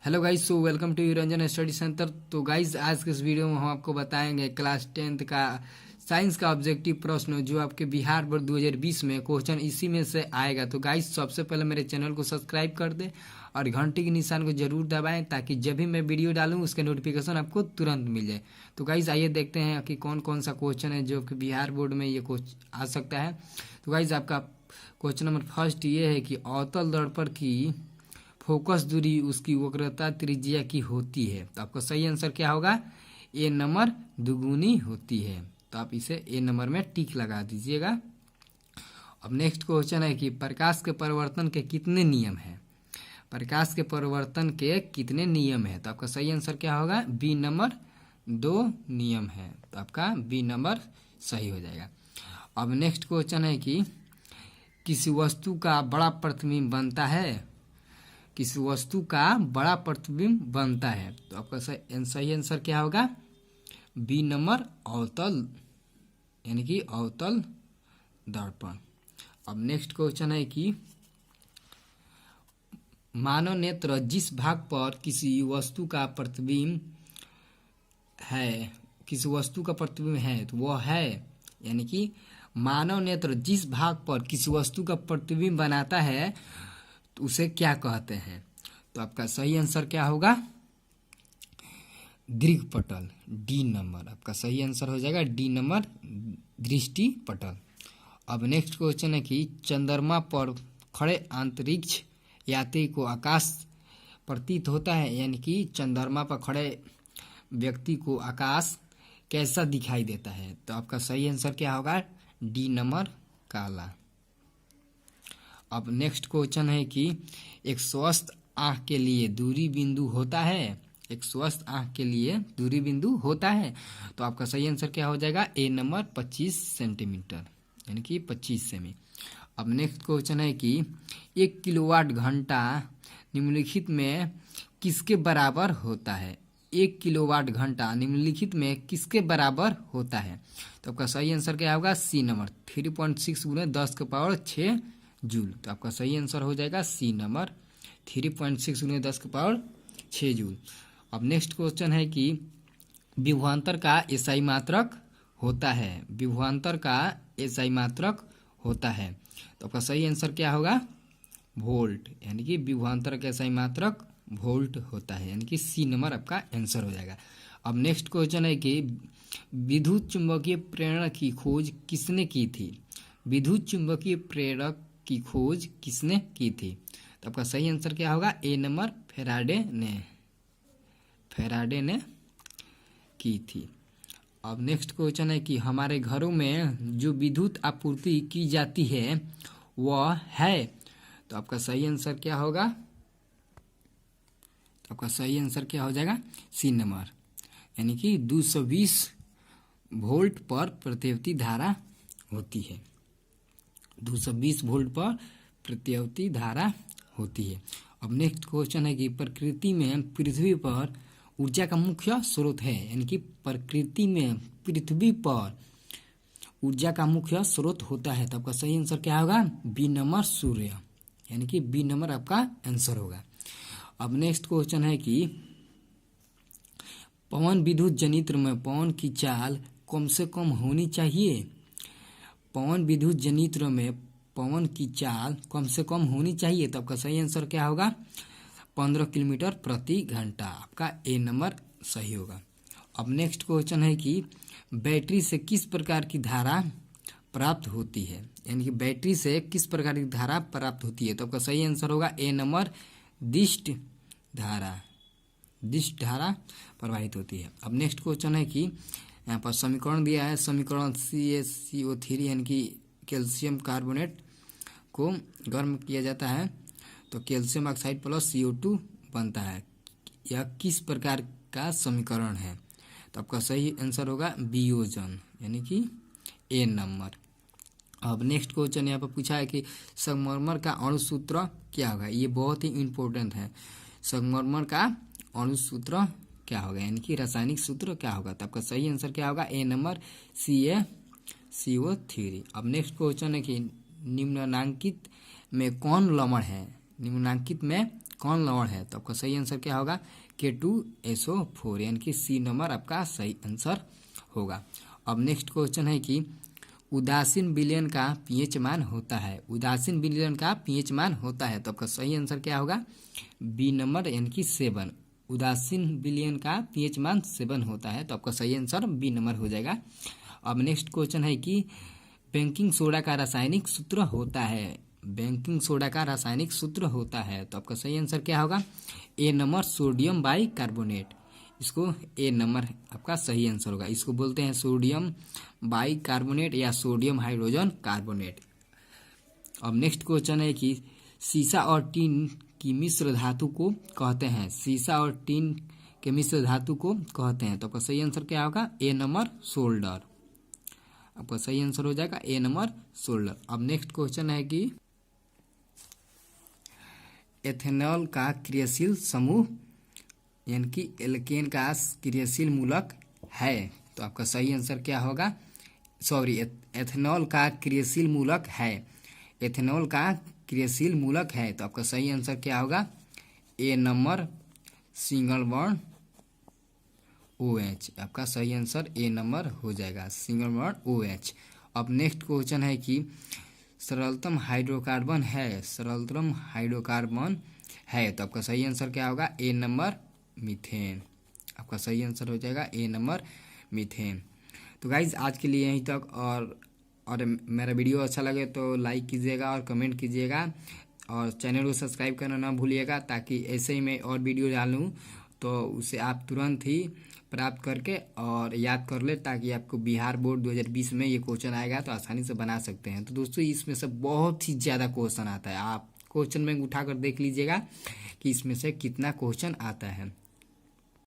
Hello guys, so welcome to Ranjan study centre. तो guys आज के इस वीडियो में हम आपको बताएंगे क्लास 10th का साइंस का ऑब्जेक्टिव प्रश्न जो आपके बिहार बोर्ड 2020 में क्वेश्चन इसी में से आएगा। तो गाइज सबसे पहले मेरे चैनल को सब्सक्राइब कर दे और घंटी के निशान को जरूर दबाएं ताकि जब भी मैं वीडियो डालूं उसके नोटिफिकेशन आपको तुरंत मिल जाए। तो गाइज आइए देखते हैं कि कौन कौन सा क्वेश्चन है जो कि बिहार बोर्ड में ये आ सकता है। तो गाइज आपका क्वेश्चन नंबर फर्स्ट ये है कि अवतल दर्पण की फोकस दूरी उसकी वक्रता त्रिज्या की होती है। तो आपका सही आंसर क्या होगा? ए नंबर दुगुनी होती है। तो आप इसे ए नंबर में टिक लगा दीजिएगा। अब नेक्स्ट क्वेश्चन है कि प्रकाश के परिवर्तन के कितने नियम हैं? प्रकाश के परिवर्तन के कितने नियम हैं? तो आपका सही आंसर क्या होगा? बी नंबर 2 नियम है। तो आपका बी नंबर सही हो जाएगा। अब नेक्स्ट क्वेश्चन है कि किसी वस्तु का बड़ा प्रतिबिंब बनता है। किसी वस्तु का बड़ा प्रतिबिंब बनता है। तो आपका सही आंसर क्या होगा? बी नंबर अवतल, यानी कि अवतल दर्पण। अब नेक्स्ट क्वेश्चन है कि मानव नेत्र जिस भाग पर किसी वस्तु का प्रतिबिंब है, किसी वस्तु का प्रतिबिंब है तो वह है, यानी कि मानव नेत्र जिस भाग पर किसी वस्तु का प्रतिबिंब बनाता है तो उसे क्या कहते हैं? तो आपका सही आंसर क्या होगा? दृक्पटल, डी नंबर। आपका सही आंसर हो जाएगा डी नंबर, दृष्टिपटल। अब नेक्स्ट क्वेश्चन है कि चंद्रमा पर खड़े अंतरिक्ष यात्री को आकाश प्रतीत होता है, यानी कि चंद्रमा पर खड़े व्यक्ति को आकाश कैसा दिखाई देता है? तो आपका सही आंसर क्या होगा? डी नंबर, काला। अब नेक्स्ट क्वेश्चन है कि एक स्वस्थ आंख के लिए दूरी बिंदु होता है। एक स्वस्थ आंख के लिए दूरी बिंदु होता है। तो आपका सही आंसर क्या हो जाएगा? ए नंबर 25 सेंटीमीटर, यानी कि 25 सेमी। अब नेक्स्ट क्वेश्चन है कि 1 किलोवाट घंटा निम्नलिखित में किसके बराबर होता है? 1 किलोवाट घंटा निम्नलिखित में किसके बराबर होता है? तो आपका सही आंसर क्या होगा? C number, 3.6 × 10⁶ joule. तो आपका सही आंसर हो जाएगा सी नंबर, 3.6 × 10⁶ जूल। अब नेक्स्ट क्वेश्चन है कि विभवांतर का एसआई मात्रक होता है। विभवांतर का एसआई मात्रक होता है। तो आपका सही आंसर क्या होगा? वोल्ट, यानी कि विभवांतर का एसआई मात्रक वोल्ट होता है, यानी कि सी नंबर आपका आंसर हो जाएगा। अब नेक्स्ट क्वेश्चन है कि विद्युत चुंबकीय प्रेरण की खोज किसने की थी? विद्युत चुंबकीय प्रेरक की खोज किसने की थी? तो आपका सही आंसर क्या होगा? ए नंबर, फैराडे ने की थी। अब नेक्स्ट क्वेश्चन है कि हमारे घरों में जो विद्युत आपूर्ति की जाती है वह है। तो आपका सही आंसर क्या होगा? तो आपका सही आंसर क्या हो जाएगा? सी नंबर, यानी कि 220 वोल्ट पर प्रत्यावर्ती धारा होती है। 220 वोल्ट पर प्रत्यावर्ती धारा होती है। अब नेक्स्ट क्वेश्चन है कि प्रकृति में पृथ्वी पर ऊर्जा का मुख्य स्रोत है, यानी कि प्रकृति में पृथ्वी पर ऊर्जा का मुख्य स्रोत होता है। तो आपका सही आंसर क्या होगा? बी नंबर, सूर्य, यानी कि बी नंबर आपका आंसर होगा। अब नेक्स्ट क्वेश्चन है कि पवन विद्युत जनित्र में पवन की चाल कम से कम होनी चाहिए। पवन विद्युत जनित्र में पवन की चाल कम से कम होनी चाहिए। तो आपका सही आंसर क्या होगा? 15 किलोमीटर प्रति घंटा। आपका ए नंबर सही होगा। अब नेक्स्ट क्वेश्चन है कि बैटरी से किस प्रकार की धारा प्राप्त होती है, यानी कि बैटरी से किस प्रकार की धारा प्राप्त होती है? तो आपका सही आंसर होगा ए नंबर, दिष्ट धारा प्रवाहित होती है। अब नेक्स्ट क्वेश्चन है कि यहाँ पर समीकरण दिया है। समीकरण CaCO3 यानी कि कैल्शियम कार्बोनेट को गर्म किया जाता है तो कैल्शियम ऑक्साइड प्लस CO2 बनता है। यह किस प्रकार का समीकरण है? तो आपका सही आंसर होगा वियोजन, यानी कि ए नंबर। अब नेक्स्ट क्वेश्चन यहाँ पर पूछा है कि संगमरमर का अणुसूत्र क्या होगा? ये बहुत ही इम्पोर्टेंट है। संगमरमर का अणुसूत्र क्या होगा, यानी कि रासायनिक सूत्र क्या होगा? तो आपका सही आंसर क्या होगा? ए नंबर, CaCO3। अब नेक्स्ट क्वेश्चन है कि निम्नांकित में कौन लवण है? निम्नांकित में कौन लवण है? तो आपका सही आंसर क्या होगा? K2SO4, यानी कि सी नंबर आपका सही आंसर होगा। अब नेक्स्ट क्वेश्चन है कि उदासीन विलयन का पीएच मान होता है। उदासीन विलयन का पीएच मान होता है, तो आपका सही आंसर क्या होगा? बी नंबर, यानी कि 7। उदासीन विलयन का पीएच मान 7 होता है, तो आपका सही आंसर बी नंबर हो जाएगा। अब नेक्स्ट क्वेश्चन है कि बेकिंग सोडा का रासायनिक सूत्र होता है। बेकिंग सोडा का रासायनिक सूत्र होता है, तो आपका सही आंसर क्या होगा? ए नंबर, सोडियम बाइकार्बोनेट। इसको ए नंबर आपका सही आंसर होगा। इसको बोलते हैं सोडियम बाइकार्बोनेट या सोडियम हाइड्रोजन कार्बोनेट। अब नेक्स्ट क्वेश्चन है कि सीसा और टीन की मिश्र धातु को कहते हैं। सीसा और टीन के मिश्र धातु को कहते हैं, तो आपका सही आंसर क्या होगा? ए नंबर, सोल्डर। आपका सही आंसर हो जाएगा ए नंबर, सोल्डर। अब नेक्स्ट क्वेश्चन है कि एथेनॉल का क्रियाशील समूह, यानी कि एल्केन का क्रियाशील मूलक है, तो आपका सही आंसर क्या होगा? सॉरी, एथेनॉल का क्रियाशील मूलक है। एथेनॉल का क्रियाशील मूलक है, तो आपका सही आंसर क्या होगा? ए नंबर, सिंगल बॉन्ड OH। आपका सही आंसर ए नंबर हो जाएगा, सिंगल बॉन्ड OH। अब नेक्स्ट क्वेश्चन है कि सरलतम हाइड्रोकार्बन है। सरलतम हाइड्रोकार्बन है, तो आपका सही आंसर क्या होगा? ए नंबर, मीथेन। आपका सही आंसर हो जाएगा ए नंबर, मीथेन। तो गाइज आज के लिए यहीं तक। और मेरा वीडियो अच्छा लगे तो लाइक कीजिएगा और कमेंट कीजिएगा, और चैनल को सब्सक्राइब करना ना भूलिएगा, ताकि ऐसे ही मैं और वीडियो डालूँ तो उसे आप तुरंत ही प्राप्त करके और याद कर ले, ताकि आपको बिहार बोर्ड 2020 में ये क्वेश्चन आएगा तो आसानी से बना सकते हैं। तो दोस्तों इसमें से बहुत ही ज़्यादा क्वेश्चन आता है, आप क्वेश्चन बैंक उठाकर देख लीजिएगा कि इसमें से कितना क्वेश्चन आता है।